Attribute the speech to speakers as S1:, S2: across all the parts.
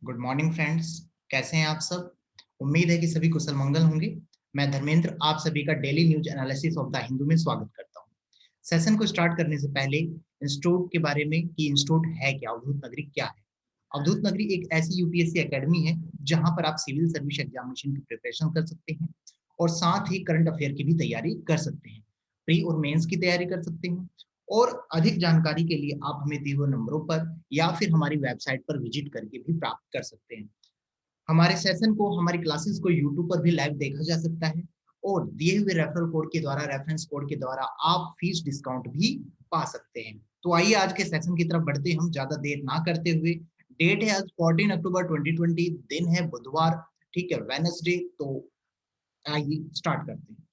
S1: Good morning friends. कैसे हैं आप सब? उम्मीद है कि सभी कुशल मंगल होंगे। मैं धर्मेंद्र आप सभी का daily news analysis of the Hindu में स्वागत करता हूं। सेशन को स्टार्ट करने से पहले इंस्टीट्यूट के बारे में कि इंस्टीट्यूट है क्या, अवधूत नगरी क्या है। अवधूत नगरी एक ऐसी यूपीएससी एकेडमी है जहां पर आप सिविल सर्विस एग्जामिनेशन की प्रिपरेशन कर सकते हैं और साथ ही करंट अफेयर की भी तैयारी कर सकते हैं। प्री और मेंस की तैयारी कर सकते हैं। और अधिक जानकारी के लिए आप हमें दिए हुए नंबरों पर या फिर हमारी वेबसाइट पर विजिट करके भी प्राप्त कर सकते हैं। हमारे सेशन को, हमारी क्लासेस को यूट्यूब पर भी लाइव देखा जा सकता है और दिए हुए रेफरल कोड के द्वारा, रेफरेंस कोड के द्वारा आप फीस डिस्काउंट भी पा सकते हैं। तो आइए आज के सेशन की तरफ बढ़ते हैं, हम ज्यादा देर ना करते हुए। डेट है आज 14 अक्टूबर 2020, दिन है बुधवार, ठीक है, वेडनेसडे। तो आइए स्टार्ट करते हैं।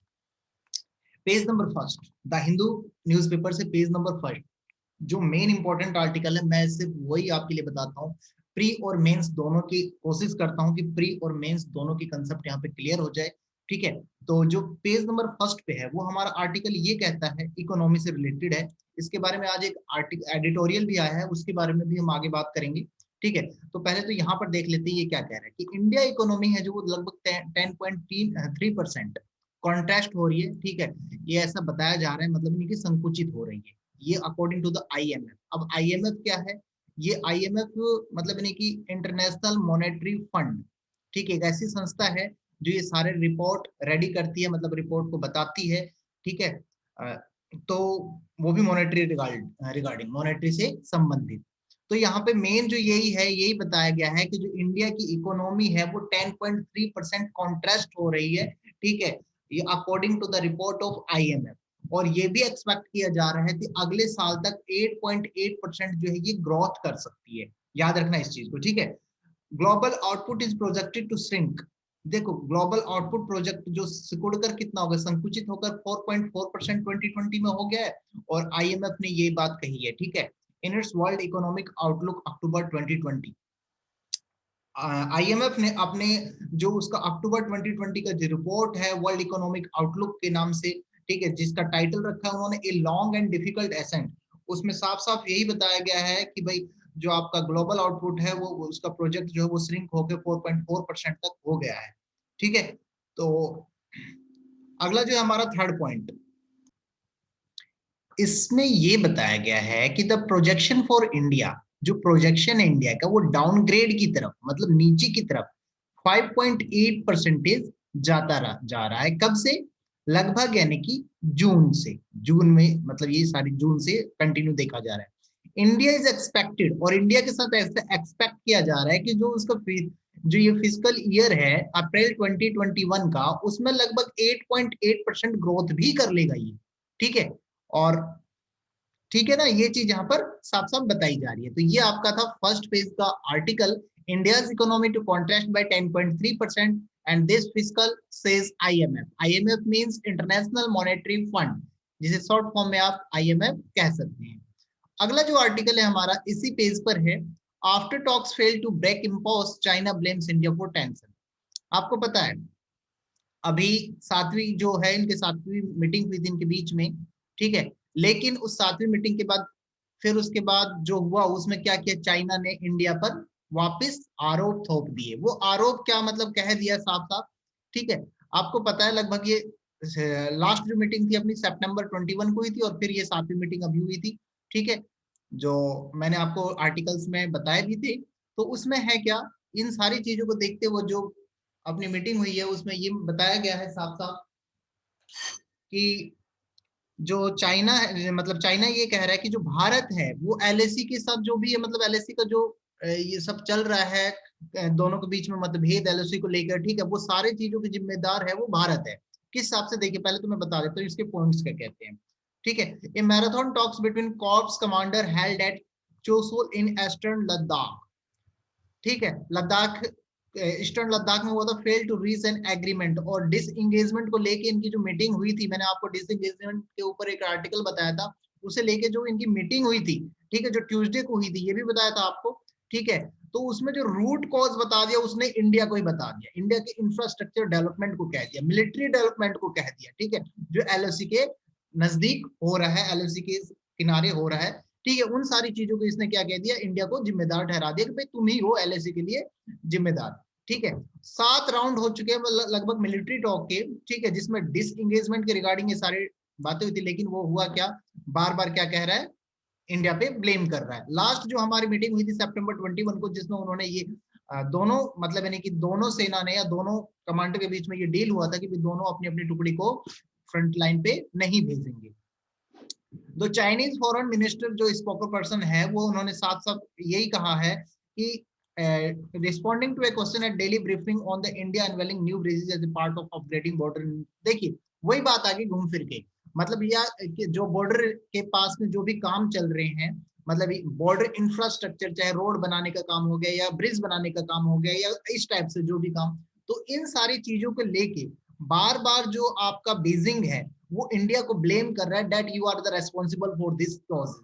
S1: Page number first, the Hindu newspaper से पेज नंबर फर्स्ट जो मेन इंपॉर्टेंट आर्टिकल है, मैं सिर्फ वही आपके लिए बताता हूँ। प्री और मेंस दोनों की कोशिश करता हूँ कि प्री और मेंस दोनों की कंसेप्ट यहाँ पे क्लियर हो जाए, ठीक है। तो जो पेज नंबर फर्स्ट पे है वो हमारा आर्टिकल ये कहता है, इकोनॉमी से रिलेटेड है। इसके बारे में आज एक आर्टिकल एडिटोरियल भी आया है, उसके बारे में भी हम आगे बात करेंगे, ठीक है। तो पहले तो यहाँ पर देख लेते हैं ये क्या कह रहा है कि इंडिया इकोनॉमी है जो वो लगभग 10.3% कॉन्ट्रास्ट हो रही है, ठीक है। ये ऐसा बताया जा रहा है, मतलब इनकी संकुचित हो रही है, ये अकॉर्डिंग टू द आईएमएफ। अब आईएमएफ क्या है? ये आईएमएफ मतलब यानी कि इंटरनेशनल मॉनेटरी फंड, ठीक है, एक ऐसी संस्था है जो ये सारे रिपोर्ट रेडी करती है, मतलब रिपोर्ट को बताती है, ठीक है। तो वो भी मॉनेटरी रिगार्डिंग मॉनेटरी से संबंधित। तो यहाँ पे मेन जो यही बताया गया है कि जो इंडिया की इकोनॉमी है वो 10.3% कॉन्ट्रास्ट हो रही है, ठीक है, ये according to the report of IMF. और ये भी एक्सपेक्ट किया जा रहा है कि अगले साल तक 8.8% जो है ये ग्रोथ कर सकती है। याद रखना इस चीज को, ठीक है। Global output is projected to shrink. देखो ग्लोबल आउटपुट प्रोजेक्ट जो सिकुड़कर कितना होगा, संकुचित होकर 4.4% 2020 में हो गया है। और आईएमएफ ने ये बात कही है, ठीक है, in its world economic outlook October 2020। IMF ने अपने जो उसका अक्टूबर 2020 का जो रिपोर्ट है वर्ल्ड इकोनॉमिक आउटलुक के नाम से, ठीक है, जिसका टाइटल रखा है उन्होंने a long and difficult ascent, उसमें साफ साफ यही बताया गया है कि भाई जो आपका ग्लोबल आउटपुट है वो उसका प्रोजेक्ट जो है वो श्रिंक होकर 4.4% तक हो गया है, ठीक है। तो अगला जो है हमारा थर्ड पॉइंट, इसमें ये बताया गया है कि द प्रोजेक्शन फॉर इंडिया, जो प्रोजेक्शन है इंडिया का वो डाउनग्रेड की तरफ, मतलब नीचे की तरफ 5.8% जा रहा है। कब से? लगभग यानी कि जून से, जून में, मतलब ये सारी जून से कंटिन्यू देखा जा रहा है। इंडिया इज एक्सपेक्टेड, और इंडिया के साथ ऐसा एक्सपेक्ट किया जा रहा है कि जो उसका जो ये फिजिकल ईयर है अप्रैल 2021 का, उसमें लगभग 8.8% ग्रोथ भी कर लेगा ये, ठीक है। और ठीक है ना, ये चीज यहाँ पर साफ साफ बताई जा रही है। तो ये आपका था फर्स्ट पेज का article, India's economy to contract by 10.3% and this fiscal says IMF. IMF means International Monetary Fund, जिसे शॉर्ट फॉर्म में आप आईएमएफ कह सकते हैं। अगला जो आर्टिकल है हमारा इसी पेज पर है, after talks fail to break impasse China blames India for tension. आपको पता है अभी सातवीं जो है, इनके सातवीं मीटिंग हुई थी इनके बीच में, ठीक है। लेकिन उस सातवीं मीटिंग के बाद फिर उसके बाद जो हुआ उसमें क्या किया, चाइना ने इंडिया पर वापस आरोप थोप दिए। वो आरोप क्या मतलब कह दिया साफ साफ, ठीक है। आपको पता है लगभग ये लास्ट जो मीटिंग थी अपनी सितंबर 21 को हुई थी, और फिर ये सातवीं मीटिंग अभी हुई थी, ठीक है, जो मैंने आपको आर्टिकल्स में बताए भी थे। तो उसमें है क्या, इन सारी चीजों को देखते हुए जो अपनी मीटिंग हुई है उसमें ये बताया गया है साफ साफ कि जो चाइना है, मतलब चाइना ये कह रहा है कि जो भारत है वो एलएसी के साथ जो भी है, मतलब एलएसी का जो ये सब चल रहा है, दोनों के बीच में मतभेद एलएसी को लेकर, ठीक है, वो सारे चीजों के जिम्मेदार है वो भारत है। किस हिसाब से? देखिए पहले तो मैं बता देता हूँ इसके पॉइंट्स क्या कहते हैं, ठीक है। A marathon talks between corps commander held at Chushul in eastern Ladakh, ठीक है, लद्दाख, ईस्टर्न लद्दाख में हुआ था, fail to reach an agreement. और डिसएंगेजमेंट को लेके इनकी जो मीटिंग हुई थी, मैंने आपको डिसएंगेजमेंट के ऊपर एक आर्टिकल बताया था, उसे लेके जो इनकी मीटिंग हुई थी, ठीक है, जो ट्यूसडे को हुई थी, ये भी बताया था आपको, ठीक है। तो उसमें जो रूट कॉज बता दिया उसने इंडिया को ही बता दिया, इंडिया के इंफ्रास्ट्रक्चर डेवलपमेंट को कह दिया, मिलिट्री डेवलपमेंट को कह दिया, ठीक है, जो एलओसी के नजदीक हो रहा है, एलओसी के किनारे हो रहा है, ठीक है। उन सारी चीजों को इसने क्या कह दिया, इंडिया को जिम्मेदार ठहरा दिया कि भाई तुम ही हो एलएसी के लिए जिम्मेदार। ठीक है, 7 राउंड हो चुके हैं लगभग मिलिट्री टॉक के, ठीक है, जिसमें डिसएंगेजमेंट के रिगार्डिंग ये सारी बातें हुई थी, लेकिन वो हुआ क्या, बार बार क्या कह रहा है, इंडिया पे ब्लेम कर रहा है। लास्ट जो हमारी मीटिंग हुई थी सितंबर 21 को, जिसमें उन्होंने ये दोनों मतलब यानी कि दोनों सेना ने या दोनों कमांडर के बीच में ये डील हुआ था कि दोनों अपनी अपनी टुकड़ी को फ्रंट लाइन पे नहीं भेजेंगे। तो चाइनीज फॉरेन मिनिस्टर जो स्पोकर पर्सन है, वो उन्होंने साथ साथ यही कहा है कि responding to a question at daily briefing on the India unveiling new bridges as a part of upgrading border. देखिए वही बात आगे घूम फिर के, मतलब या जो बॉर्डर के पास में जो भी काम चल रहे हैं, मतलब बॉर्डर इंफ्रास्ट्रक्चर, चाहे रोड बनाने का काम हो गया या ब्रिज बनाने का काम हो गया या इस टाइप से जो भी काम, तो इन सारी चीजों को लेके बार बार जो आपका बीजिंग है वो इंडिया को ब्लेम कर रहा है, that you are the responsible for this cause.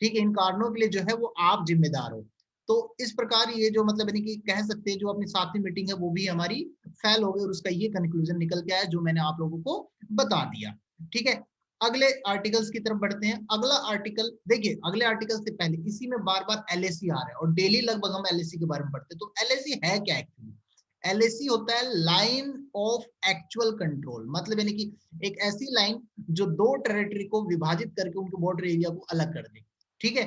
S1: ठीक है, इन कारणों के लिए जो है वो आप जिम्मेदार हो। तो इस प्रकार ये जो मतलब यानी कि कह सकते हैं जो अपनी 7वीं मीटिंग है वो भी हमारी फेल हो गई, और उसका ये कंक्लूजन निकल के आया जो मैंने आप लोगों को बता दिया। ठीक है, अगले आर्टिकल्स की तरफ बढ़ते हैं। अगला आर्टिकल देखिए, अगले आर्टिकल से पहले इसी में बार बार एलएसी आ रहा है और डेली लगभग हम एलएसी के बारे में पढ़ते हैं। तो एलएसी है क्या एक्चुअली? एलएसी होता है लाइन ऑफ एक्चुअल कंट्रोल, मतलब यानी कि एक ऐसी लाइन जो दो टेरिटरी को विभाजित करके उनके बॉर्डर एरिया को अलग कर दे। ठीक है,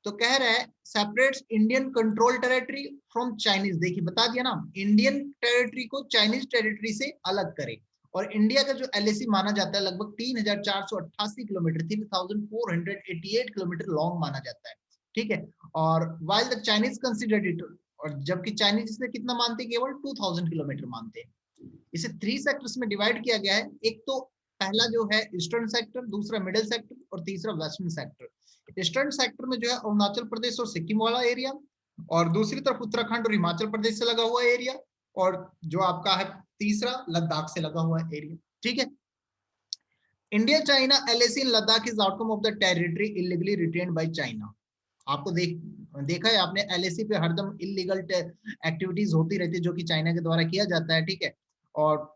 S1: तो कह रहा है separates Indian control territory from Chinese. देखिए बता दिया ना, इंडियन टेरिटरी को चाइनीज टेरिटरी से अलग करे। और इंडिया का जो एलएसी माना जाता है लगभग 3488 किलोमीटर, 3488 किलोमीटर लॉन्ग माना जाता है। ठीक है, और while the Chinese considered it, और जबकि चाइनीज इसमें कितना मानते हैं, केवल 2000 किलोमीटर मानते हैं। इसे 3 सेक्टर्स में डिवाइड किया गया है। एक तो पहला जो है ईस्टर्न सेक्टर, दूसरा मिडिल सेक्टर और तीसरा वेस्टर्न सेक्टर। ईस्टर्न सेक्टर में जो है अरुणाचल प्रदेश और सिक्किम वाला एरिया, और दूसरी तरफ उत्तराखंड और हिमाचल प्रदेश से लगा हुआ एरिया, और जो आपका है तीसरा लद्दाख से लगा हुआ एरिया। ठीक है, India China LAC in Ladakh is outcome of the territory illegally retained by China. आपको देखा है आपने, एलएसी पे हरदम इलीगल एक्टिविटीज होती रहती है जो कि चाइना के द्वारा किया जाता है। ठीक है, और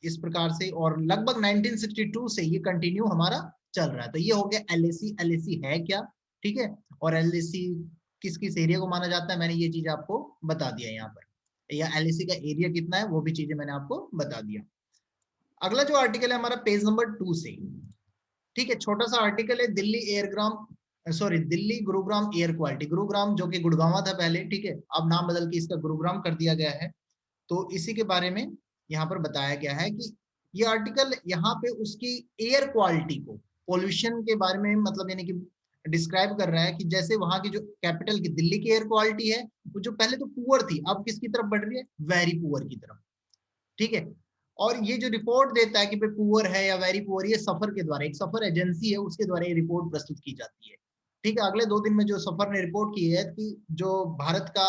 S1: इस प्रकार से, और लगभग 1962 से ये कंटिन्यू हमारा चल रहा है। तो ये हो गया एलएसी। एलएसी है क्या, ठीक है, और एलएसी किस किस एरिया को माना जाता है, मैंने ये चीज आपको बता दिया यहाँ पर, या एलएसी का एरिया कितना है वो भी चीजें मैंने आपको बता दिया। अगला जो आर्टिकल है हमारा पेज नंबर 2 से, ठीक है, छोटा सा आर्टिकल है, Delhi airgram sorry Delhi Gurugram air quality. Gurugram जो कि गुड़गांव था पहले, ठीक है, अब नाम बदल के इसका गुरुग्राम कर दिया गया है। तो इसी के बारे में यहाँ पर बताया गया है कि ये आर्टिकल यहाँ पे उसकी एयर क्वालिटी को, पोल्यूशन के बारे में मतलब यानी कि डिस्क्राइब कर रहा है कि जैसे वहां की जो कैपिटल की दिल्ली की एयर क्वालिटी है वो जो पहले तो पुअर थी, अब किसकी तरफ बढ़ रही है, वेरी पुअर की तरफ। ठीक है, और ये जो रिपोर्ट देता है कि भाई पुअर है या वेरी पुअर, ये सफर के द्वारा, एक सफर एजेंसी है उसके द्वारा ये रिपोर्ट प्रस्तुत की जाती है। ठीक है, अगले 2 दिन में जो सफर ने रिपोर्ट की है कि जो भारत का,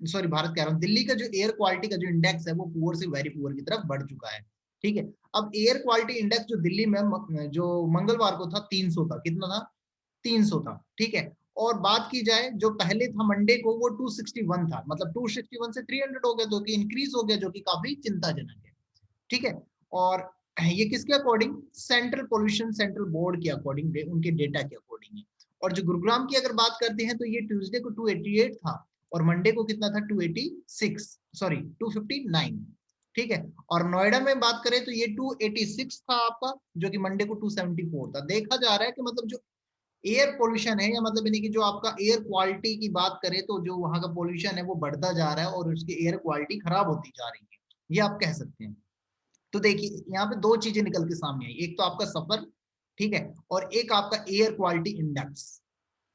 S1: सॉरी भारत कह रहा हूँ, दिल्ली का जो एयर क्वालिटी का जो इंडेक्स है वो पुअर से वेरी पुअर की तरफ बढ़ चुका है। ठीक है, अब एयर क्वालिटी इंडेक्स जो दिल्ली में जो मंगलवार को था 300 था, कितना था, 300 था। ठीक है, और बात की जाए जो पहले था मंडे को वो 261 था, मतलब 261 से 300 हो गया, जो कि इंक्रीज हो गया, जो कि काफी चिंताजनक है। ठीक है, और ये किसके according, central pollution central board के अकॉर्डिंग, उनके डेटा के अकॉर्डिंग है। और जो गुरुग्राम की अगर बात करते हैं तो ये ट्यूसडे को 288 था और मंडे को कितना था, 286, सॉरी 259। ठीक है, और नोएडा में बात करें तो ये 286 था आपका, जो कि मंडे को 274 था। देखा जा रहा है कि मतलब जो एयर पोल्यूशन है, या मतलब यानी कि जो आपका एयर क्वालिटी की बात करें तो जो वहां का पोल्यूशन है वो बढ़ता जा रहा है और उसकी एयर क्वालिटी खराब होती जा रही है, ये आप कह सकते हैं। तो देखिए यहाँ पे 2 चीजें निकल के सामने आई, एक तो आपका सफर, ठीक है, और एक आपका एयर क्वालिटी इंडेक्स।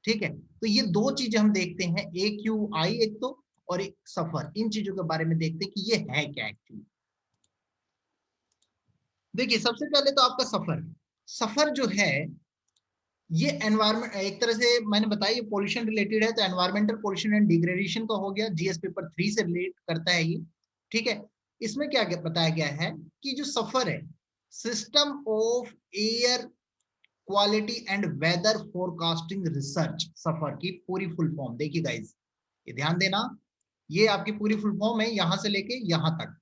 S1: ठीक है, तो ये 2 चीजें हम देखते हैं, AQI एक तो, और एक सफर। इन चीजों के बारे में देखते हैं कि ये है क्या एक्चुअली। देखिए सबसे पहले तो आपका सफर, सफर जो है ये एनवायरमेंट, एक तरह से मैंने बताया ये पोल्यूशन रिलेटेड है, तो एनवायरमेंटल पोल्यूशन एंड डिग्रेडेशन का हो गया, जीएस पेपर 3 से रिलेट करता है ये। ठीक है, इसमें क्या बताया गया है कि जो सफर है, system of air quality and weather forecasting research, SAFAR की पूरी फुल फॉर्म देखिए गाइस, ये ध्यान देना, ये आपकी पूरी फुल फॉर्म है यहां से लेके यहां तक।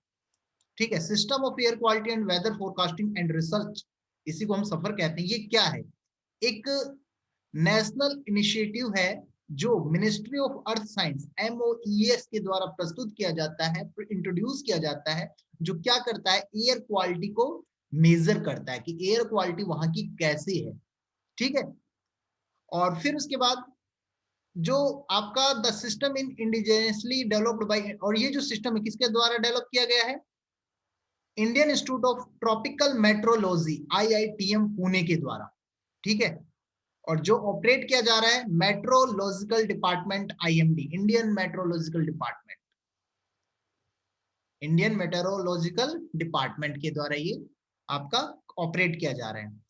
S1: ठीक है, system of air quality and weather forecasting and research, इसी को हम सफर कहते हैं। ये क्या है, एक नेशनल इनिशिएटिव है जो ministry of earth science MOES के द्वारा प्रस्तुत किया जाता है, इंट्रोड्यूस किया जाता है, जो क्या करता है, एयर क्वालिटी को मेजर करता है कि एयर क्वालिटी वहां की कैसी है। ठीक है, और फिर उसके बाद जो आपका the system in indigenously developed by, और ये जो सिस्टम है किसके द्वारा डेवलप किया गया है, Indian institute of tropical metrology IITM Pune के द्वारा। ठीक है, और जो ऑपरेट किया जा रहा है meteorological department IMD, Indian meteorological department, Indian meteorological department के द्वारा ये आपका ऑपरेट किया जा रहा है।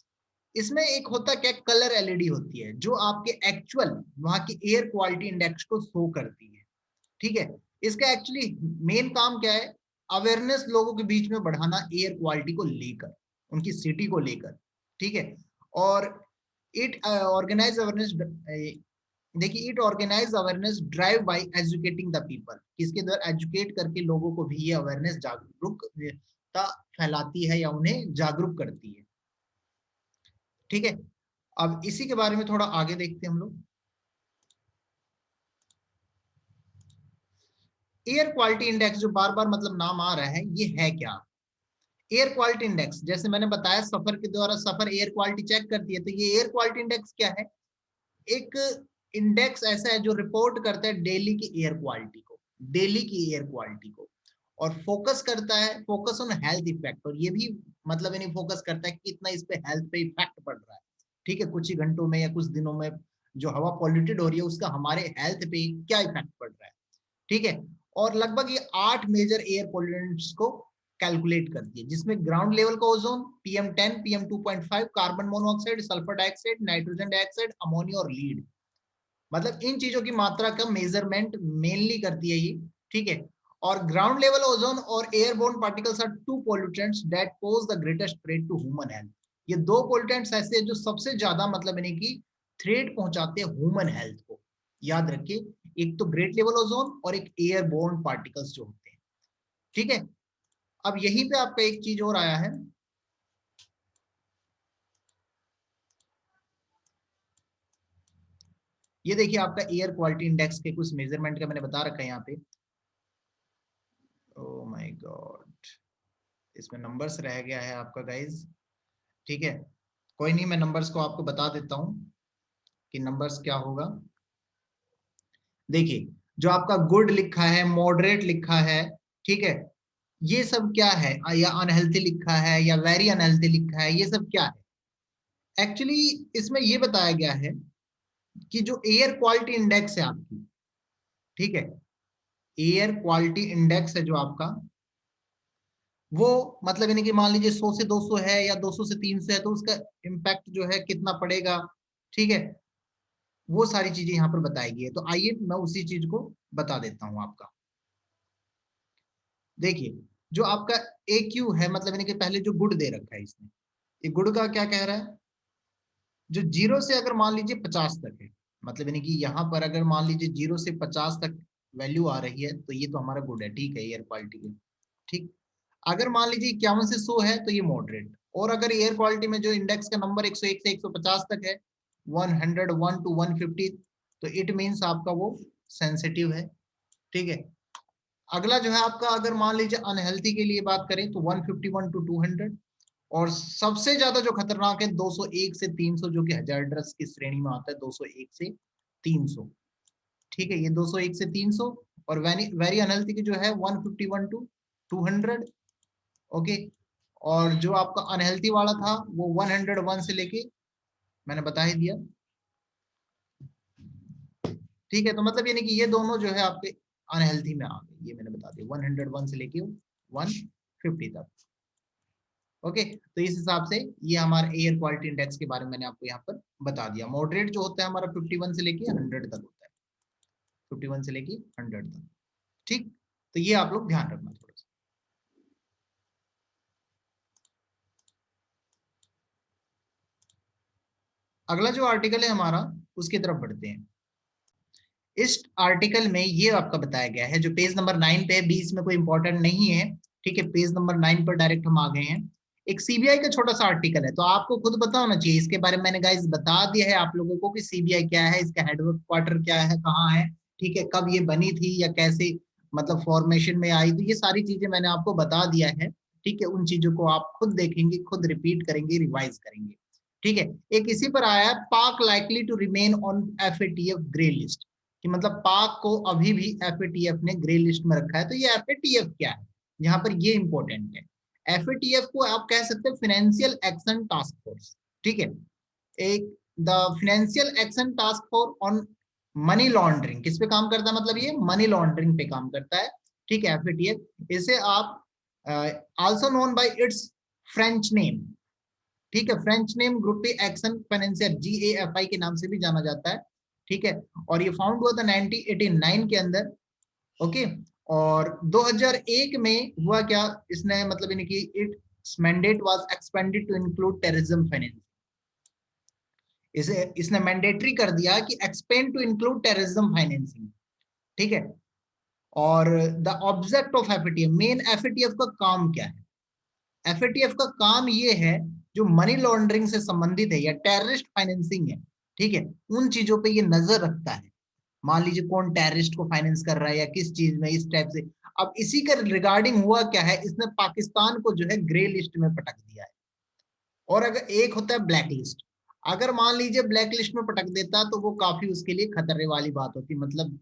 S1: इसमें एक होता क्या, कलर LED होती है जो आपके एक्चुअल वहां की एयर क्वालिटी इंडेक्स को शो करती है। ठीक है, इसका एक्चुअली मेन काम क्या है, अवेयरनेस लोगों के बीच में बढ़ाना एयर क्वालिटी को लेकर, उनकी सिटी को लेकर। ठीक है, और इट ऑर्गेनाइज अवेयरनेस, देखिए it organise awareness drive by educating the people, किसके द्वारा, एजुकेट करके लोगों को भी ये अवेयरनेस जागरूकता फैलाती है या उन्हें जागरूक करती है। ठीक है, अब इसी के बारे में थोड़ा आगे देखते हैं हम लोग। एयर क्वालिटी इंडेक्स जो बार बार मतलब नाम आ रहा है, ये है क्या, एयर क्वालिटी इंडेक्स, जैसे मैंने बताया सफर के द्वारा सफर एयर क्वालिटी चेक करती है, तो ये एयर क्वालिटी इंडेक्स क्या है, एक इंडेक्स ऐसा है जो रिपोर्ट करता है डेली की एयर क्वालिटी को, डेली की एयर क्वालिटी को, और फोकस करता है, फोकस ऑन हेल्थ इफेक्ट, और ये भी मतलब यानी फोकस करता है कि कितना इस पे हेल्थ पे इफेक्ट पड़ रहा है। ठीक है, कुछ ही घंटों में या कुछ दिनों में जो हवा पॉल्यूटेड हो रही है उसका हमारे हेल्थ पे क्या इफेक्ट पड़ रहा है। ठीक है, और लगभग ये 8 मेजर एयर पॉल्यूटेंट्स को कैलकुलेट करती है, जिसमें ग्राउंड लेवल का ozone, PM10, PM2.5, carbon monoxide, sulphur dioxide, nitrogen dioxide, ammonia और लीड, मतलब इन चीजों की मात्रा का मेजरमेंट मेनली करती है ये। ठीक है, और ग्राउंड लेवल ओजोन और airborne particles are two pollutants that pose the greatest threat to human health, ये दो पोल्यूटेंट्स ऐसे हैं जो सबसे ज्यादा मतलब यानी कि थ्रेट पहुंचाते हैं ह्यूमन हेल्थ को, याद रखिए, एक तो ग्रेट लेवल ओजोन और एक एयरबोर्न पार्टिकल्स जो होते हैं। ठीक है, अब यहीं पे आपका एक चीज और आया है, ये देखिए आपका एयर क्वालिटी इंडेक्स के कुछ मेजरमेंट का मैंने बता रखा है यहाँ पे। ओ माय गॉड, इसमें नंबर्स रह गया है आपका गाइज। ठीक है, कोई नहीं, मैं नंबर्स को आपको बता देता हूँ कि नंबर्स क्या होगा। देखिए जो आपका गुड लिखा है, मॉडरेट लिखा है, ठीक है, ये सब क्या है, या अनहेल्थी लिखा है या वेरी अनहेल्थी लिखा है, ये सब क्या है, एक्चुअली इसमें ये बताया गया है कि जो एयर क्वालिटी इंडेक्स है आपकी, ठीक है, एयर क्वालिटी इंडेक्स है जो आपका, वो मतलब यानी कि मान लीजिए 100 से 200 है या 200 से 300 है, तो उसका इम्पैक्ट जो है कितना पड़ेगा। ठीक है, वो सारी चीजें यहाँ पर बताई गई है, तो आइए मैं उसी चीज को बता देता हूँ आपका। देखिए जो आपका AQ है, मतलब यानी कि पहले जो गुड दे रखा है इसने, ये गुड का क्या कह रहा है, जो 0 से अगर मान लीजिए 50 तक है, मतलब यानी कि यहाँ पर अगर मान लीजिए 0 से 50 तक वैल्यू आ रही है तो ये तो हमारा गुड है, ठीक है, एयर क्वालिटी के। ठीक, अगर मान लीजिए 51 से 100 है तो ये मॉडरेट, और अगर एयर क्वालिटी में जो इंडेक्स का नंबर 101 से 150 तक है, 101 टू 150, तो इट मीन्स आपका वो सेंसिटिव है। ठीक है, अगला जो है आपका, अगर मान लीजिए अनहेल्थी के लिए बात करें तो 151 टू 200, और सबसे ज्यादा जो खतरनाक है 201 से 300, जो कि हजार्डस की श्रेणी में आता है, 201 से 300। ठीक है, ये 201 से 300, और वेरी अनहेल्थी की जो है 151 टू 200। ओके, और जो आपका अनहेल्थी वाला था वो 101 से लेके, मैंने बता ही दिया। ठीक है, तो मतलब यानी कि ये दोनों जो है आपके अनहेल्थी में आ गए, ये मैंने बता दिया, 101 से लेके 150 तक। ओके, तो इस हिसाब से ये हमारा एयर क्वालिटी इंडेक्स के बारे में मैंने आपको यहाँ पर बता दिया। मॉडरेट जो होता है हमारा 51 से लेके 100 तक होता है, 51 से लेके 100 तक। ठीक, तो ये आप लोग ध्यान रखना थोड़ा सा। अगला जो आर्टिकल है हमारा, उसकी तरफ बढ़ते हैं। इस आर्टिकल में ये आपका बताया गया है, जो पेज नंबर 9 पे है, 20 में कोई इंपॉर्टेंट नहीं है। ठीक है, पेज नंबर 9 पर डायरेक्ट हम आ गए हैं। एक सीबीआई का छोटा सा आर्टिकल है, तो आपको खुद पता होना चाहिए इसके बारे में। मैंने गाइस बता दिया है आप लोगों को कि सीबीआई क्या है, इसका हेडक्वार्टर क्या है, कहाँ है, ठीक है, कब ये बनी थी या कैसे मतलब फॉर्मेशन में आई, तो ये सारी चीजें मैंने आपको बता दिया है। ठीक है, उन चीजों को आप खुद देखेंगे, खुद रिपीट करेंगे, रिवाइज करेंगे। ठीक है, एक इसी पर आया है, Pak likely to remain on FATF grey list, कि मतलब पाक को अभी भी एफएटीएफ ने ग्रे लिस्ट में रखा है। तो ये एफएटीएफ क्या है, यहाँ पर ये इंपॉर्टेंट है। एफएटीएफ को आप कह सकते हैं फाइनेंशियल एक्शन टास्क फोर्स। ठीक है, एक the financial action task force on money laundering, किस पे काम करता है, मतलब ये मनी लॉन्ड्रिंग पे काम करता है। ठीक है, एफएटीएफ, इसे आप also known by its French name, ठीक है, French name group action financier, GAFI के नाम से भी जाना जाता है। ठीक है, और ये फाउंड हुआ था 1989 के अंदर। ओके, और 2001 में हुआ क्या, इसने मतलब इनकी it's mandate was expanded to include terrorism finance, इसे इसने मैंडेटरी कर दिया कि expand to include terrorism financing. ठीक है, और the object of FATF, main FATF का काम क्या है, एफएटीएफ का काम ये है जो मनी लॉन्ड्रिंग से संबंधित है या टेररिस्ट फाइनेंसिंग है, ठीक है, उन चीजों पे ये नजर रखता है। मान लीजिए कौन टेररिस्ट को फाइनेंस कर रहा है या किस चीज में, इस टाइप से। अब इसी के रिगार्डिंग हुआ क्या है, इसने पाकिस्तान को जो है ग्रे लिस्ट में पटक दिया है। और अगर एक होता है ब्लैक लिस्ट, अगर मान लीजिए ब्लैक लिस्ट में पटक देता तो वो काफी उसके लिए खतरे वाली बात होती, मतलब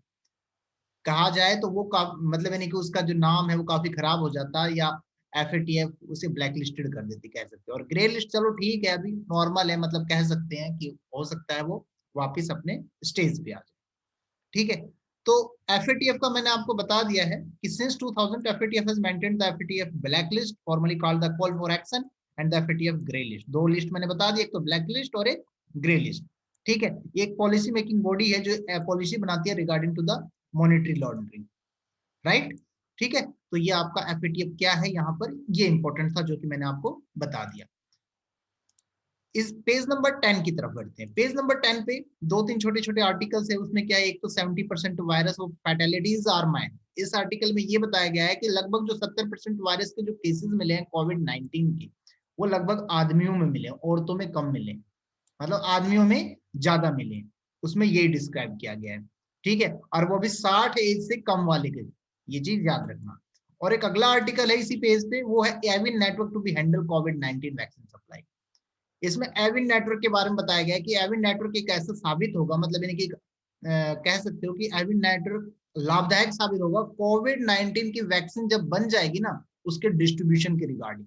S1: कहा जाए तो वो मतलब यानी कि उसका जो नाम है वो काफी खराब हो जाता, या एफएटीएफ उसे ब्लैक लिस्टेड कर देती, कह सकते हैं। और ग्रे लिस्ट चलो ठीक है, अभी नॉर्मल है, मतलब कह सकते हैं कि हो सकता है वो वापिस अपने स्टेज पे आ जाए। ठीक है, तो एफएटीएफ का मैंने आपको बता दिया है कि since 2000 FATF has maintained the FATF black list, formally called the call for action, and the FATF grey list. दो लिस्ट मैंने बता दी, एक तो ब्लैक लिस्ट और एक ग्रे लिस्ट। ठीक है, ये एक पॉलिसी मेकिंग बॉडी है जो पॉलिसी बनाती है regarding to the monetary laundering, right. ठीक है, तो ये आपका एफएटीएफ क्या है, यहाँ पर ये इंपॉर्टेंट था जो कि मैंने आपको बता दिया। इस पेज नंबर 10 की तरफ बढ़ते हैं। पेज नंबर 10 पे दो तीन छोटे छोटे आर्टिकल्स है, उसमें क्या है, एक तो 70% वायरस ऑफ फैटेलिटीज आर माइल्ड। इस आर्टिकल में ये बताया गया है कि लगभग जो 70% वायरस के जो केसेस मिले हैं कोविड-19 के, वो लगभग आदमियों में मिले, औरतों में कम मिले, मतलब आदमियों में ज्यादा मिले, उसमें ये डिस्क्राइब किया गया है। ठीक है, और वो भी 60 एज से कम वाले के, ये चीज याद रखना। और एक अगला आर्टिकल है इसी पेज पे, वो है eVIN network to be handle कोविड-19 वैक्सीन सप्लाई। इसमें एविन नेटवर्क के बारे में बताया गया है कि एविन नेटवर्क एक ऐसा साबित होगा, मतलब यानी कि कह सकते हो कि एविन नेटवर्क लाभदायक साबित होगा कोविड-19 की वैक्सीन जब बन जाएगी ना, उसके डिस्ट्रीब्यूशन के रिगार्डिंग।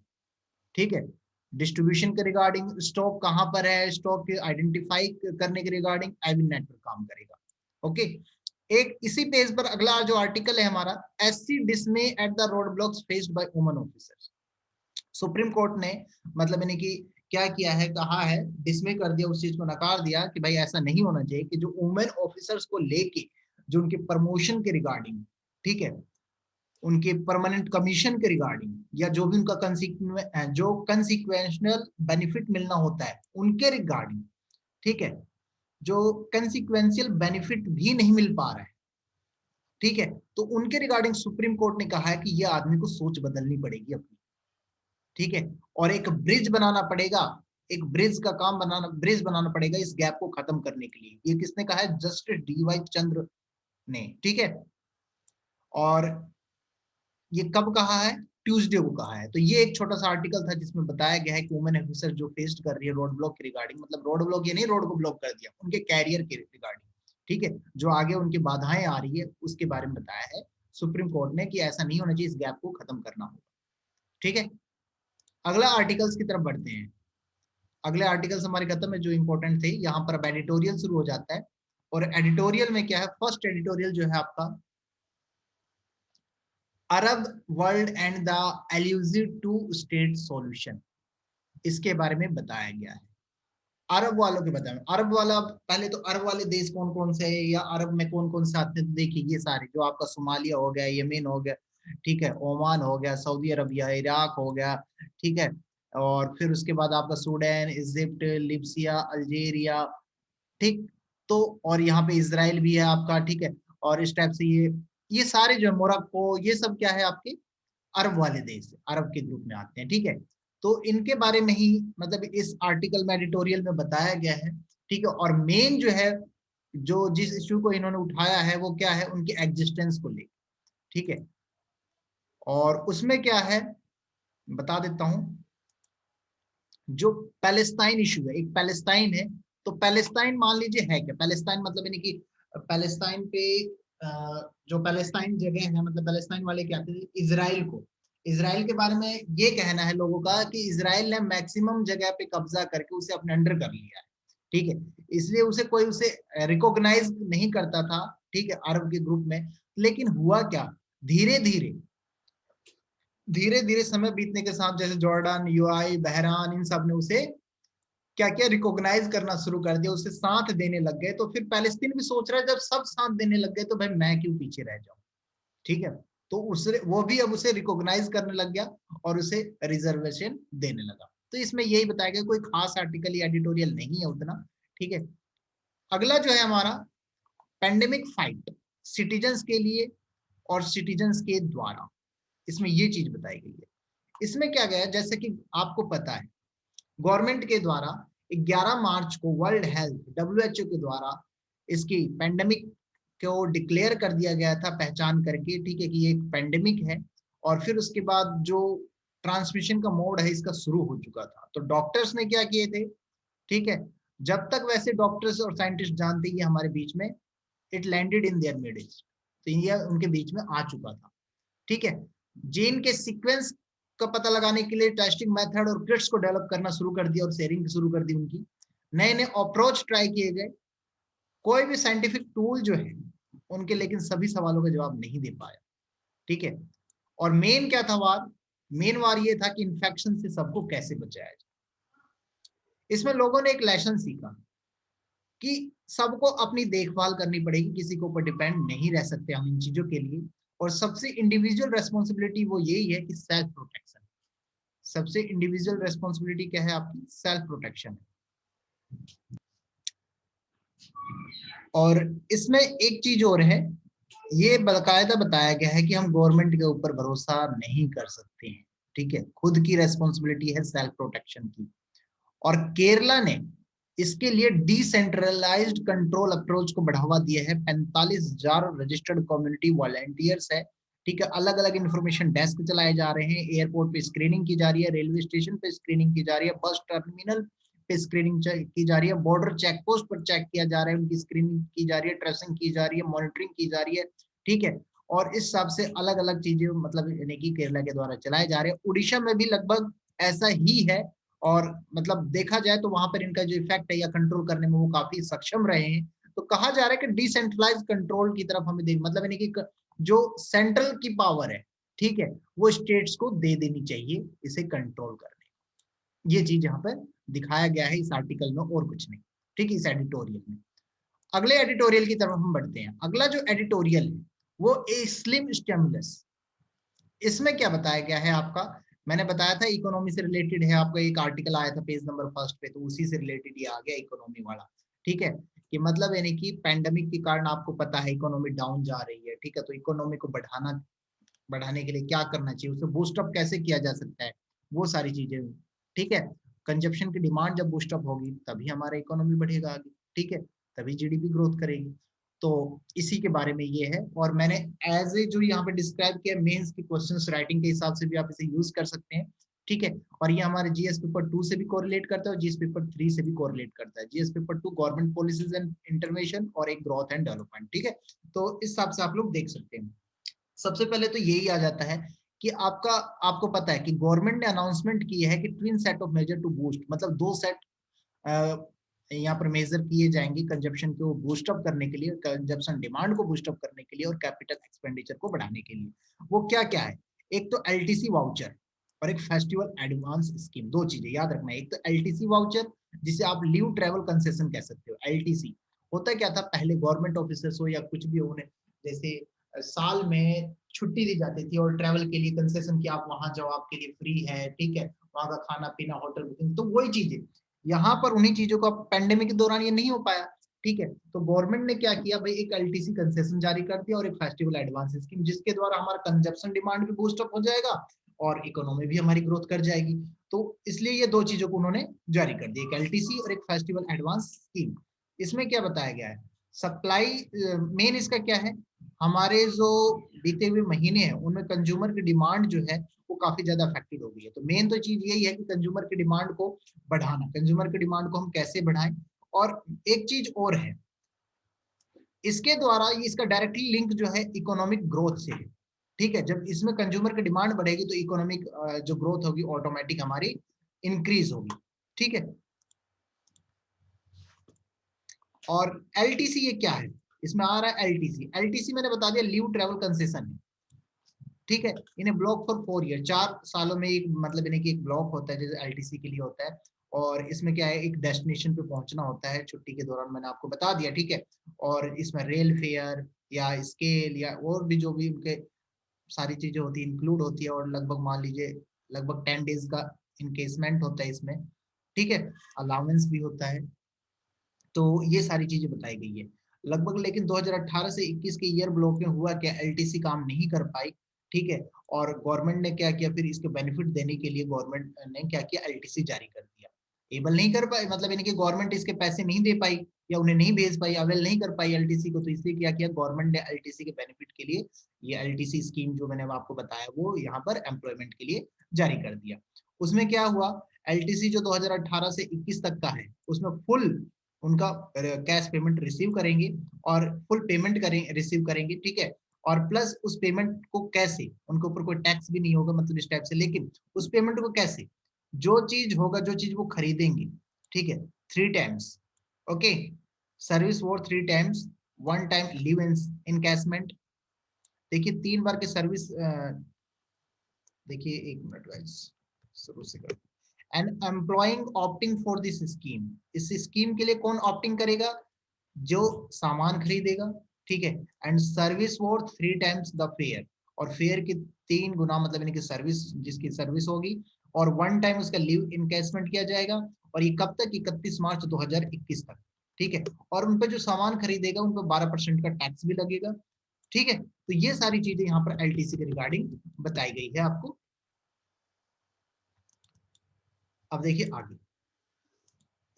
S1: ठीक है, डिस्ट्रीब्यूशन के रिगार्डिंग, स्टॉक कहां पर है, स्टॉक आइडेंटिफाई करने के रिगार्डिंग एविन नेटवर्क काम करेगा। ओके, एक इसी पेज पर अगला जो आर्टिकल है हमारा, SC डिसमे at the road blocks faced by women officers. Supreme court ने मतलब यानी कि क्या किया है, कहा है, डिसमे कर दिया, उस चीज को नकार दिया कि भाई ऐसा नहीं होना चाहिए कि जो वुमेन ऑफिसर्स को लेके जो उनके प्रमोशन के रिगार्डिंग, ठीक है, उनके परमानेंट कमीशन के रिगार्डिंग, या जो भी उनका जो कंसिक्वेंशनल बेनिफिट मिलना होता है उनके रिगार्डिंग, ठीक है, जो कंसिक्वेंशियल बेनिफिट भी नहीं मिल पा रहा है, ठीक है, तो उनके रिगार्डिंग सुप्रीम कोर्ट ने कहा है कि ये आदमी को सोच बदलनी पड़ेगी अपनी। ठीक है, और एक ब्रिज बनाना पड़ेगा, एक ब्रिज का काम बनाना, ब्रिज बनाना पड़ेगा इस गैप को खत्म करने के लिए। ये किसने कहा है, जस्टिस डीवाई चंद्र ने। ठीक है, और ये कब कहा है, ट्यूसडे को कहा है। तो ये एक छोटा सा आर्टिकल था जिसमें बताया गया है कि वुमेन ऑफिसर जो फेस कर रही है रोड ब्लॉक के रिगार्डिंग, मतलब रोड ब्लॉक ये नहीं रोड को ब्लॉक कर दिया, उनके कैरियर के रिगार्डिंग, ठीक है, जो आगे उनकी बाधाएं आ रही है उसके बारे में बताया है सुप्रीम कोर्ट ने कि ऐसा नहीं होना चाहिए, इस गैप को खत्म करना होगा। ठीक है, अगला आर्टिकल्स की तरफ बढ़ते हैं। अगले आर्टिकल्स हमारे खत्म है जो इंपॉर्टेंट थे, यहाँ पर अब एडिटोरियल शुरू हो जाता है। और एडिटोरियल में क्या है, फर्स्ट एडिटोरियल जो है आपका, Arab world and the elusive two state solution, इसके बारे में बताया गया है। अरब वालों के बताएं, अरब वाला, पहले तो अरब वाले देश कौन कौन से है या अरब में कौन कौन से आते हैं, तो देखिए ये सारे जो आपका सोमालिया हो गया, यमेन हो गया, ठीक है, ओमान हो गया, सऊदी अरबिया, इराक हो गया, ठीक है, और फिर उसके बाद आपका सूडान, इजिप्ट, लिबिया, अल्जीरिया, ठीक, तो और यहाँ पे इसराइल भी है आपका, ठीक है, और इस टाइप से ये सारे जो मोरक्को, ये सब क्या है आपके अरब वाले देश, अरब के ग्रुप में आते हैं। ठीक है, तो इनके बारे में ही मतलब इस आर्टिकल में एडिटोरियल में बताया गया है, ठीक है। और मेन जो है, जो जिस इश्यू को इन्होंने उठाया है वो क्या है, उनकी एग्जिस्टेंस को लेकर, ठीक है। और उसमें क्या है बता देता हूं, जो पैलेस्टाइन इशू है, एक पैलेस्टाइन है, तो पैलेस्टाइन मान लीजिए है क्या, पैलेस्टाइन मतलब यानी कि पैलेस्टाइन पे जो पैलेस्टाइन जगह है, मतलब पैलेस्टाइन वाले क्या कहते हैं, इजराइल को, इजराइल के बारे में ये कहना है लोगों का कि इजराइल ने मैक्सिमम जगह पे कब्जा करके उसे अपने अंडर कर लिया है, ठीक है। इसलिए उसे कोई उसे रिकॉग्नाइज नहीं करता था, ठीक है, अरब के ग्रुप में। लेकिन हुआ क्या, धीरे धीरे धीरे धीरे समय बीतने के साथ जैसे जॉर्डन, यूएई, बहरान, इन सब ने उसे क्या क्या रिकॉग्नाइज करना शुरू कर दिया, उसे साथ देने लग गए। तो फिर पैलेस्तीन भी सोच रहा है जब सब साथ देने लग गए तो भाई मैं क्यों पीछे रह जाऊं, ठीक है। तो उसे वो भी अब उसे रिकॉग्नाइज करने लग गया और उसे रिजर्वेशन देने लगा। तो इसमें यही बताया गया, कोई खास आर्टिकल या एडिटोरियल नहीं है उतना, ठीक है। अगला जो है हमारा पेंडेमिक फाइट, सिटीजन्स के लिए और सिटीजन्स के द्वारा, इसमें ये चीज बताई गई है। इसमें क्या गया, जैसे कि आपको पता है गवर्नमेंट के द्वारा 11 मार्च को वर्ल्ड हेल्थ WHO के द्वारा इसकी पेंडेमिक को डिक्लेयर कर दिया गया था, पहचान करके, ठीक है, कि ये एक पेंडेमिक है। और फिर उसके बाद जो ट्रांसमिशन का मोड है इसका शुरू हो चुका था। तो डॉक्टर्स ने क्या किए थे, ठीक है, जब तक वैसे डॉक्टर्स और साइंटिस्ट जानते ये हमारे बीच में, it landed in their middle, तो ये उनके बीच में आ चुका था, ठीक है। जीन के सीक्वेंस का पता लगाने के लिए टेस्टिंग मेथड और किट्स को डेवलप करना शुरू कर दिया और शेयरिंग शुरू कर दी उनकी, नए नए अप्रोच ट्राई किए गए। कोई भी साइंटिफिक टूल जो है उनके लेकिन सभी सवालों का जवाब नहीं दे पाया, ठीक है। और मेन क्या था वार, मेन वार ये था कि इन्फेक्शन से सबको कैसे बचाया जाए। इसमें लोगों ने एक लेसन सीखा कि सबको अपनी देखभाल करनी पड़ेगी, किसी के ऊपर डिपेंड नहीं रह सकते हम इन चीजों के लिए। और सबसे इंडिविजुअल रेस्पॉन्सिबिलिटी वो यही है कि सेल्फ प्रोटेक्शन, सबसे इंडिविजुअल रेस्पॉन्सिबिलिटी क्या है आपकी, सेल्फ प्रोटेक्शन। और इसमें एक चीज और है, ये बाकायदा बताया गया है कि हम गवर्नमेंट के ऊपर भरोसा नहीं कर सकते हैं, ठीक है, खुद की रेस्पॉन्सिबिलिटी है सेल्फ प्रोटेक्शन की। और केरला ने इसके लिए डिसेंट्रलाइज्ड कंट्रोल अप्रोच को बढ़ावा दिया है। 45,000 रजिस्टर्ड कम्युनिटी वॉलंटियर्स है, ठीक है। अलग अलग इंफॉर्मेशन डेस्क चलाए जा रहे हैं, एयरपोर्ट पे स्क्रीनिंग की जा रही है, रेलवे स्टेशन पे स्क्रीनिंग की जा रही है, बस टर्मिनल पे स्क्रीनिंग की जा रही है, बॉर्डर चेक पोस्ट पर चेक किया जा रहा है, उनकी स्क्रीनिंग की जा रही है, ट्रेसिंग की जा रही है, मॉनिटरिंग की जा रही है, ठीक है। और इस हिसाब से अलग अलग चीजें मतलब यानी कि केरला के द्वारा चलाए जा रहे हैं। उड़ीसा में भी लगभग ऐसा ही है। और मतलब देखा जाए तो वहां पर इनका जो इफेक्ट है या कंट्रोल करने में वो काफी सक्षम रहे हैं। तो कहा जा रहा है कि डिसेंट्रलाइज कंट्रोल की तरफ हमें देख, मतलब यानी कि जो सेंट्रल की पावर है, ठीक है, वो स्टेट्स को दे देनी चाहिए इसे कंट्रोल करने। ये चीज यहाँ पर दिखाया गया है इस आर्टिकल में, और कुछ नहीं, ठीक है, इस एडिटोरियल में। अगले एडिटोरियल की तरफ हम बढ़ते हैं। अगला जो एडिटोरियल है वो ए स्लिम स्टिमुलस, इसमें क्या बताया गया है आपका, मैंने बताया था इकोनॉमी से रिलेटेड है, आपका एक आर्टिकल आया था पेज नंबर 1 पे, तो उसी से रिलेटेड ये आ गया इकोनॉमी वाला, ठीक है। कि मतलब यानी कि पैंडेमिक के कारण आपको पता है इकोनॉमी डाउन जा रही है, ठीक है। तो इकोनॉमी को बढ़ाने के लिए क्या करना चाहिए, उसे बूस्ट अप कैसे किया जा सकता है, वो सारी चीजें, ठीक है। कंजप्शन की डिमांड जब बूस्ट अप होगी तभी हमारा इकोनॉमी बढ़ेगा आगे, ठीक है, तभी जीडीपी ग्रोथ करेगी। तो इसी के बारे में ये है। और मैंने एज ए जो यहाँ पे डिस्क्राइब किया, मेंस की क्वेश्चंस राइटिंग के हिसाब से भी आप इसे यूज कर सकते हैं, ठीक है। और ये हमारे जीएस पेपर 2 से भी कोरिलेट करता है और जीएस पेपर 3 से भी कोरिलेट करता है। GS paper 2 government policies and intervention और एक ग्रोथ एंड डेवलपमेंट, ठीक है। तो इस हिसाब से आप लोग देख सकते हैं। सबसे पहले तो यही आ जाता है कि आपको पता है कि गवर्नमेंट ने अनाउंसमेंट की है कि twin set of measures to boost, मतलब 2 सेट यहाँ पर मेजर किए जाएंगे कंजप्शन को बूस्ट अप करने के लिए, कंजप्शन डिमांड को बूस्ट अप करने के लिए और कैपिटल एक्सपेंडिचर को बढ़ाने के लिए। वो क्या क्या है, एक तो एलटीसी वाउचर और एक फेस्टिवल एडवांस स्कीम। दो चीजें याद रखना है, एक तो एलटीसी वाउचर जिसे आप लीव ट्रेवल कंसेशन कह सकते हो। एलटीसी होता क्या था, पहले गवर्नमेंट ऑफिसर्स हो या कुछ भी हो, जैसे साल में छुट्टी दी जाती थी और ट्रेवल के लिए कंसेशन कि आप वहां जाओ, आपके लिए फ्री है, ठीक है, वहां का खाना पीना, होटल बुकिंग, तो वही चीजें यहाँ पर उन्हीं चीजों का पेंडेमिक के दौरान ये नहीं हो पाया, ठीक है। तो गवर्नमेंट ने क्या किया भाई, एक एलटीसी कंसेशन जारी कर दिया और एक फेस्टिवल एडवांस स्कीम, जिसके द्वारा हमारा कंजप्शन डिमांड भी बूस्ट अप हो जाएगा और इकोनॉमी भी हमारी ग्रोथ कर जाएगी। तो इसलिए ये दो चीजों को उन्होंने जारी कर दी, एक एलटीसी और एक फेस्टिवल एडवांस स्कीम। इसमें क्या बताया गया है, सप्लाई मेन इसका क्या है, हमारे जो बीते हुए महीने हैं उनमें कंज्यूमर की डिमांड जो है वो काफी ज्यादा अफेक्टेड हो गई है। तो मेन तो चीज यही है कि कंज्यूमर की डिमांड को बढ़ाना, कंज्यूमर की डिमांड को हम कैसे बढ़ाएं। और एक चीज और है, इसके द्वारा ये इसका डायरेक्टली लिंक जो है इकोनॉमिक ग्रोथ से है। ठीक है, जब इसमें कंज्यूमर की डिमांड बढ़ेगी तो इकोनॉमिक जो ग्रोथ होगी ऑटोमेटिक हमारी इंक्रीज होगी। ठीक है, और एलटीसी ये क्या है, इसमें आ रहा है एलटीसी। एलटीसी मैंने बता दिया लीव ट्रेवल कंसेशन है। ठीक है, इन्हें ब्लॉक फॉर 4 ईयर, 4 सालों में एक मतलब इन्हें की एक ब्लॉक होता है जैसे एलटीसी के लिए होता है। और इसमें क्या है, एक डेस्टिनेशन पे पहुंचना होता है छुट्टी के दौरान, मैंने आपको बता दिया। ठीक है, और इसमें रेल फेयर या स्केल या और भी जो भी उनके सारी चीजें होती है इंक्लूड होती है, और लगभग मान लीजिए लगभग 10 डेज का इनकेसमेंट होता है इसमें। ठीक है, अलाउंस भी होता है। तो ये सारी चीजें बताई गई है लगभग। लेकिन 2018 से 21 के ईयर ब्लॉक में हुआ क्या, एलटीसी काम नहीं कर पाई। ठीक है, और गवर्नमेंट ने क्या किया, फिर इसके बेनिफिट देने के लिए गवर्नमेंट ने क्या किया, एलटीसी जारी कर दिया। एबल नहीं कर पाई मतलब इनकी गवर्नमेंट इसके पैसे नहीं दे पाई या उन्हें नहीं भेज पाई, अवेल नहीं कर पाई एलटीसी को, तो इसलिए क्या किया गवर्नमेंट ने एलटीसी के बेनिफिट के लिए ये एलटीसी स्कीम जो मैंने आपको बताया वो यहाँ पर एम्प्लॉयमेंट के लिए जारी कर दिया। उसमें क्या हुआ, एलटीसी जो 2018 से 21 तक का है उसमें फुल उनका कैश पेमेंट रिसीव करेंगे और फुल पेमेंट करें रिसीव करेंगे। ठीक है, और प्लस उस पेमेंट को कैसे, उनके ऊपर कोई टैक्स भी नहीं होगा मतलब इस टाइप से, लेकिन उस पेमेंट को कैसे, जो चीज होगा जो चीज वो खरीदेंगे, ठीक है, 3 टाइम्स, ओके, सर्विस वो 3 टाइम्स, 1 टाइम लीव इनकैशमेंट। देखिए 3 बार के सर्विस, देखिए 1 मिनट वाइज शुरू से कर, and employing opting for this scheme, इस स्कीम के लिए कौन ऑप्टिंग करेगा, जो सामान खरीदेगा। ठीक है, and service worth 3 times the fair, और फेयर के 3 गुना मतलब इनकी सर्विस जिसकी सर्विस होगी, और 1 टाइम उसका लीव इनकेसमेंट किया जाएगा। और ये कब तक, 31 मार्च 2021 तक। ठीक है, और उन पे जो सामान खरीदेगा उन पे 12% का टैक्स भी लगेगा। ठीक है, तो ये सारी चीजें यहाँ पर एलटीसी के रिगार्डिंग बताई गई है आपको। अब देखिए आगे,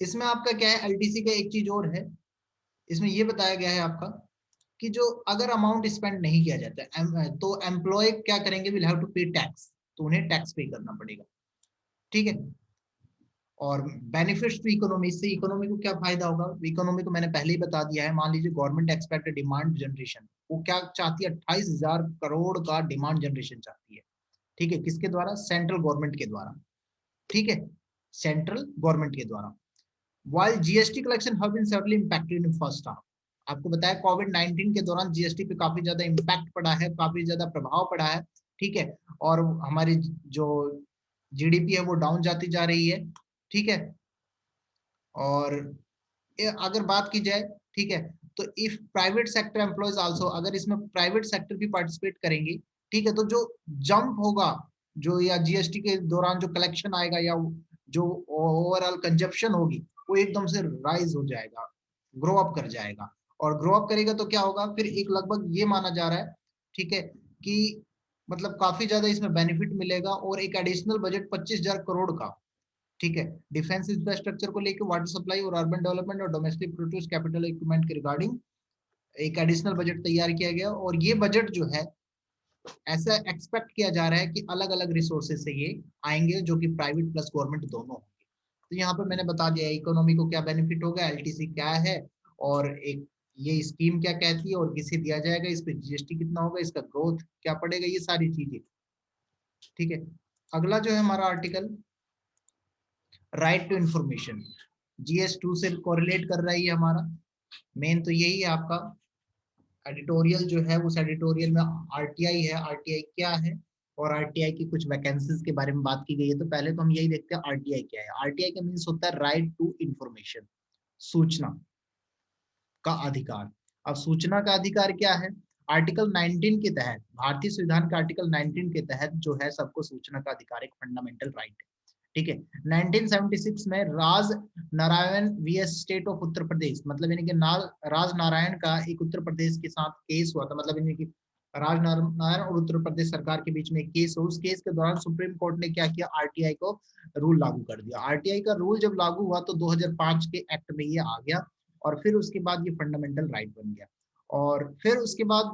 S1: इसमें आपका क्या है, एलटीसी का एक चीज और है, इसमें ये बताया गया है आपका कि जो अगर अमाउंट स्पेंड नहीं किया जाता है तो एम्प्लॉय क्या करेंगे, विल हैव टू पे टैक्स, तो उन्हें टैक्स पे करना पड़ेगा। ठीक है, और बेनिफिट्स टू इकोनॉमी, इससे इकोनॉमी को क्या फायदा होगा, इकोनॉमी को मैंने पहले ही बता दिया है। मान लीजिए गवर्नमेंट एक्सपेक्टेड डिमांड जनरेशन, वो क्या चाहती है, 28,000 करोड़ का डिमांड जनरेशन चाहती है। ठीक है, किसके द्वारा, सेंट्रल गवर्नमेंट के द्वारा। ठीक है, सेंट्रल गवर्नमेंट के द्वारा। While GST collection have been severely impacted in first half, आपको बताया कोविड-19 के दौरान जीएसटी पे काफी ज्यादा इम्पैक्ट पड़ा है, काफी ज्यादा प्रभाव पड़ा है। ठीक है, और हमारी जो जीडीपी है वो डाउन जाती जा रही है। ठीक है, और अगर बात की जाए, ठीक है, तो if private sector employees also, अगर इसमें प्राइवेट सेक्टर भी पार्टिसिपेट करेंगे, ठीक है, तो जो जंप होगा, जो या जीएसटी के दौरान जो कलेक्शन आएगा या जो ओवरऑल कंजप्शन होगी वो एकदम से राइज हो जाएगा, ग्रो अप कर जाएगा। और ग्रो अप करेगा तो क्या होगा, फिर एक लगभग ये माना जा रहा है, ठीक है, कि मतलब काफी ज्यादा इसमें बेनिफिट मिलेगा, और एक एडिशनल बजट 25,000 करोड़ का, ठीक है, डिफेंस इंफ्रास्ट्रक्चर को लेकर, वाटर सप्लाई और अर्बन डेवलपमेंट और डोमेस्टिक प्रोड्यूस कैपिटल इक्विपमेंट के रिगार्डिंग एक एडिशनल बजट तैयार किया गया। और ये बजट जो है ऐसा एक्सपेक्ट किया जा रहा है कि अलग अलग रिसोर्सेज से ये आएंगे, जो कि प्राइवेट प्लस गवर्नमेंट दोनों होंगे। तो यहाँ पर मैंने बता दिया इकोनॉमी को क्या बेनिफिट होगा, एलटीसी क्या है, और एक ये स्कीम क्या कहती है, और किसे दिया जाएगा, इस पे जीएसटी कितना होगा, इसका ग्रोथ क्या पड़ेगा, ये सारी चीजें। ठीक है, अगला जो है हमारा article, right to information, GS two से कोरिलेट कर रहा है ये हमारा। मेन तो यही है आपका एडिटोरियल जो है, उस एडिटोरियल में आरटीआई है, आरटीआई क्या है, और आरटीआई की कुछ वैकेंसीज के बारे में बात की गई है। तो पहले तो हम यही देखते हैं आरटीआई क्या है। आरटीआई का मीन्स होता है राइट टू इंफॉर्मेशन, सूचना का अधिकार। अब सूचना का अधिकार क्या है, आर्टिकल 19 के तहत, भारतीय संविधान का आर्टिकल 19 के तहत जो है सबको सूचना का अधिकार एक फंडामेंटल राइट है। ठीक है, 1976 में Raj Narayan VS state of Uttar Pradesh, मतलब इनके राज नारायण का एक उत्तर प्रदेश के साथ केस हुआ था, मतलब इनकी राजनारायण और उत्तर प्रदेश सरकार के बीच में एक केस हो, उस केस के दौरान सुप्रीम कोर्ट ने क्या किया, आरटीआई को रूल लागू कर दिया। आरटीआई का रूल जब लागू हुआ तो 2005 के एक्ट में ये आ गया और फिर उसके बाद ये फंडामेंटल राइट बन गया। और फिर उसके बाद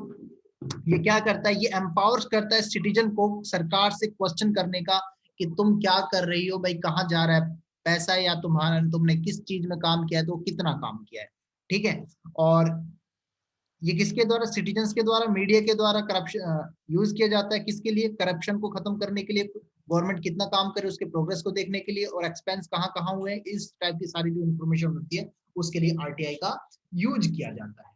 S1: ये क्या करता है, ये एम्पावर्स करता है सिटीजन को सरकार से क्वेश्चन करने का कि तुम क्या कर रही हो भाई, कहाँ जा रहा है पैसा, या तुम्हारा तुमने किस चीज में काम किया है, तो कितना काम किया है। ठीक है, और ये किसके द्वारा, सिटीजन्स के द्वारा, मीडिया के द्वारा करप्शन यूज किया जाता है, किसके लिए, करप्शन को खत्म करने के लिए, गवर्नमेंट कितना काम करे उसके प्रोग्रेस को देखने के लिए, और एक्सपेंस कहाँ कहाँ हुए, इस टाइप की सारी जो इन्फॉर्मेशन होती है उसके लिए आरटीआई का यूज किया जाता है।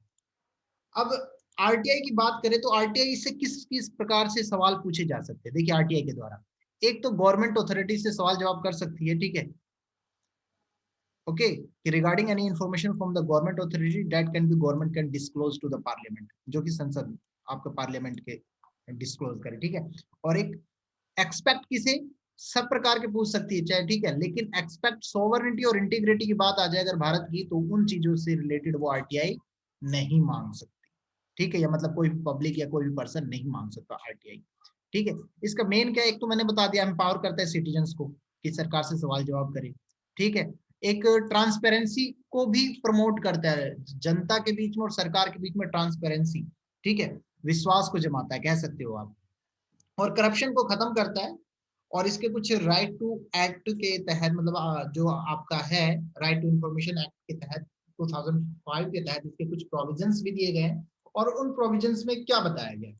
S1: अब आरटीआई की बात करें तो आरटीआई से किस किस प्रकार से सवाल पूछे जा सकते हैं। देखिए आरटीआई के द्वारा एक तो गवर्नमेंट अथॉरिटी से सवाल जवाब कर सकती है, ठीक है, okay, regarding any information from the government authority that can be government can disclose to the parliament, जो कि संसद आपका पार्लियामेंट के डिस्क्लोज करे, ठीक है। और एक एक्सपेक्ट किसे, सब प्रकार के पूछ सकती है चाहे, ठीक है, लेकिन एक्सपेक्ट सोवरेनिटी और इंटीग्रिटी की बात आ जाए अगर भारत की, तो उन चीजों से रिलेटेड वो आरटीआई नहीं मांग सकती, ठीक है, या मतलब कोई भी पब्लिक या कोई भी पर्सन नहीं मांग सकता आरटीआई, ठीक है। इसका मेन क्या है, एक तो मैंने बता दिया, एम्पावर करता है सिटीजन्स को कि सरकार से सवाल जवाब करे, ठीक है। एक ट्रांसपेरेंसी को भी प्रमोट करता है, जनता के बीच में और सरकार के बीच में ट्रांसपेरेंसी, ठीक है, विश्वास को जमाता है, कह सकते हो आप। और करप्शन को खत्म करता है, और इसके कुछ राइट टू एक्ट के तहत, मतलब जो आपका है राइट टू इंफॉर्मेशन एक्ट के तहत 2005 के तहत इसके कुछ प्रोविजंस भी दिए गए हैं। और उन प्रोविजंस में क्या बताया गया,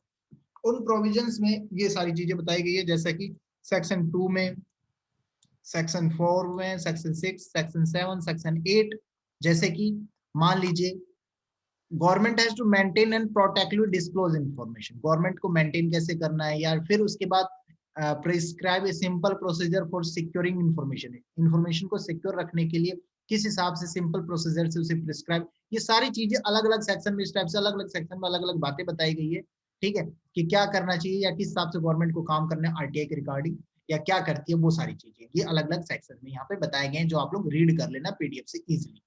S1: उन प्रोविजंस में ये सारी चीजें बताई गई है, जैसा कि सेक्शन 2 में, सेक्शन 4 में, सेक्शन 6, सेक्शन 7, सेक्शन 8, जैसे कि मान लीजिए government has to maintain and proactively disclose information, government को मेंटेन कैसे करना है, या फिर उसके बाद prescribe a simple procedure for securing information, information को सिक्योर रखने के लिए किस हिसाब से सिंपल प्रोसीजर से उसे प्रिस्क्राइब, ये सारी चीजें अलग अलग सेक्शन में, इस टाइप से अलग अलग सेक्शन में अलग अलग बातें बताई गई है, ठीक है, कि क्या करना चाहिए या किस हिसाब से गवर्नमेंट को काम करना है आरटीआई के रिगार्डिंग, या क्या करती है वो सारी चीजें, ये अलग अलग सेक्शन में यहाँ पे बताए गए हैं, जो आप लोग रीड कर लेना पीडीएफ से इजिली।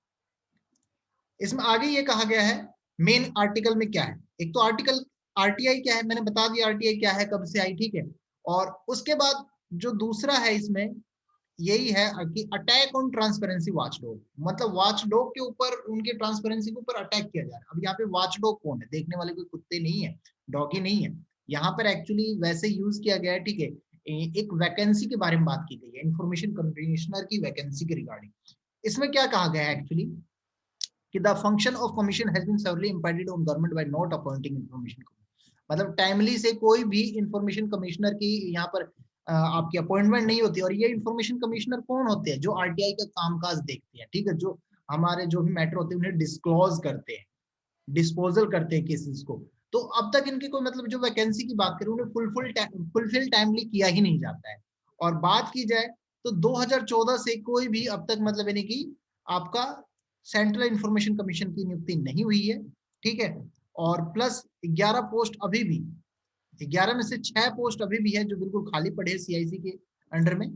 S1: इसमें आगे ये कहा गया है मेन आर्टिकल में क्या है, एक तो आर्टिकल आरटीआई क्या है मैंने बता दिया, आरटीआई क्या है, कब से आई, ठीक है। और उसके बाद जो दूसरा है इसमें यही है कि अटैक ऑन ट्रांसपेरेंसी वॉचडॉग, मतलब वॉचडॉग के ऊपर, उनके ट्रांसपेरेंसी के ऊपर अटैक किया जा रहा है। अब यहाँ पे वॉचडॉग कौन है, देखने वाले कोई कुत्ते नहीं है, डॉगी नहीं है, यहाँ पर एक्चुअली वैसे यूज किया गया है, ठीक है, एक वैकेंसी के बारे में बात की गई है, इंफॉर्मेशन कमिश्नर की वैकेंसी के रिगार्डिंग। इसमें क्या कहा गया है एक्चुअली कि the function of commission has been severely impeded on government by not appointing information, मतलब टाइमली से कोई भी इंफॉर्मेशन कमिश्नर की यहाँ पर आपकी अपॉइंटमेंट नहीं होती। और ये इंफॉर्मेशन कमिश्नर कौन होते हैं, जो आरटीआई का कामकाज देखते हैं, ठीक है, जो हमारे जो भी मैटर होते हैं उन्हें डिस्क्लोज करते हैं, डिस्पोजल करते हैं केसेस को। तो अब तक इनकी कोई, मतलब जो वैकेंसी की बात करें, उन्हें फुलफिल टाइमली किया ही नहीं जाता है। और बात की जाए तो 2014 से कोई भी अब तक, मतलब यानी कि आपका सेंट्रल इंफॉर्मेशन कमीशन की नियुक्ति नहीं हुई है, ठीक है। और प्लस 11 पोस्ट अभी भी, 11 में से 6 पोस्ट अभी भी है जो बिल्कुल खाली पड़े हैं सीआईसी के अंडर में,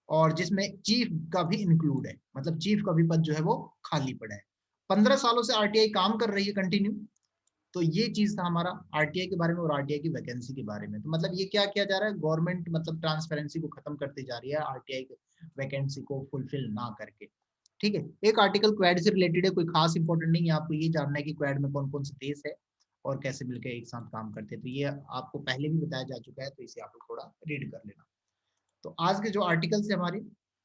S1: और जिसमें चीफ का भी इंक्लूड है, मतलब चीफ का भी पद जो है वो खाली पड़ा है। 15 सालों से आरटीआई काम कर रही है कंटिन्यू। तो ये चीज था हमारा आरटीआई के बारे में और आरटीआई की वैकेंसी के बारे में। तो मतलब ये क्या किया जा रहा है, गवर्नमेंट मतलब ट्रांसपेरेंसी को खत्म करती जा रही है आरटीआई वैकेंसी को फुलफिल ना करके, ठीक है। एक आर्टिकल क्वेड से रिलेटेड है, कोई खास इंपॉर्टेंट नहीं है, आपको ये जानना है कि क्वेड में कौन कौन से देश है और कैसे मिलकर एक साथ काम करते हैं। तो ये आपको पहले भी बताया जा चुका है, तो इसे आप लोग थोड़ा रीड कर लेना। तो आज के जो आर्टिकल्स है हमारे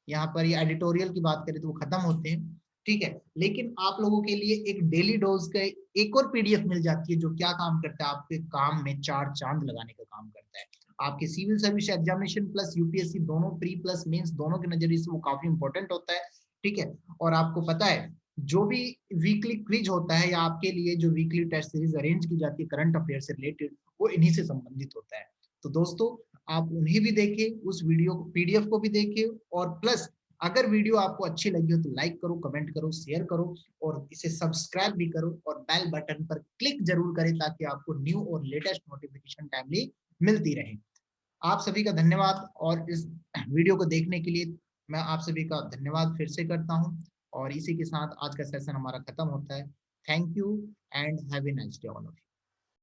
S1: यहाँ पर, ये एडिटोरियल की बात करें तो वो खत्म होते हैं, ठीक है। लेकिन आप लोगों के लिए एक डेली डोज का एक और पीडीएफ मिल जाती है, जो क्या काम करता है, आपके काम में 4 चांद लगाने का काम करता है। आपके civil service examination plus UPSC दोनों, प्री प्लस मेंस दोनों के नजरिए से वो काफी इंपॉर्टेंट होता है, ठीक है। और आपको पता है जो भी वीकली क्विज होता है, या आपके लिए जो वीकली टेस्ट सीरीज अरेंज की जाती है करंट अफेयर से रिलेटेड, वो इन्हीं से संबंधित होता है। तो दोस्तों आप उन्हें भी देखें, उस वीडियो को, पीडीएफ को भी देखें, और प्लस अगर वीडियो आपको अच्छी लगी हो तो लाइक करो, कमेंट करो, शेयर करो, और इसे सब्सक्राइब भी करो, और बेल बटन पर क्लिक जरूर करें ताकि आपको न्यू और लेटेस्ट नोटिफिकेशन टाइमली मिलती रहे। आप सभी का धन्यवाद, और इस वीडियो को देखने के लिए मैं आप सभी का धन्यवाद फिर से करता हूं। और इसी के साथ आज का सेशन हमारा खत्म होता है। Thank you and have a nice day all of you.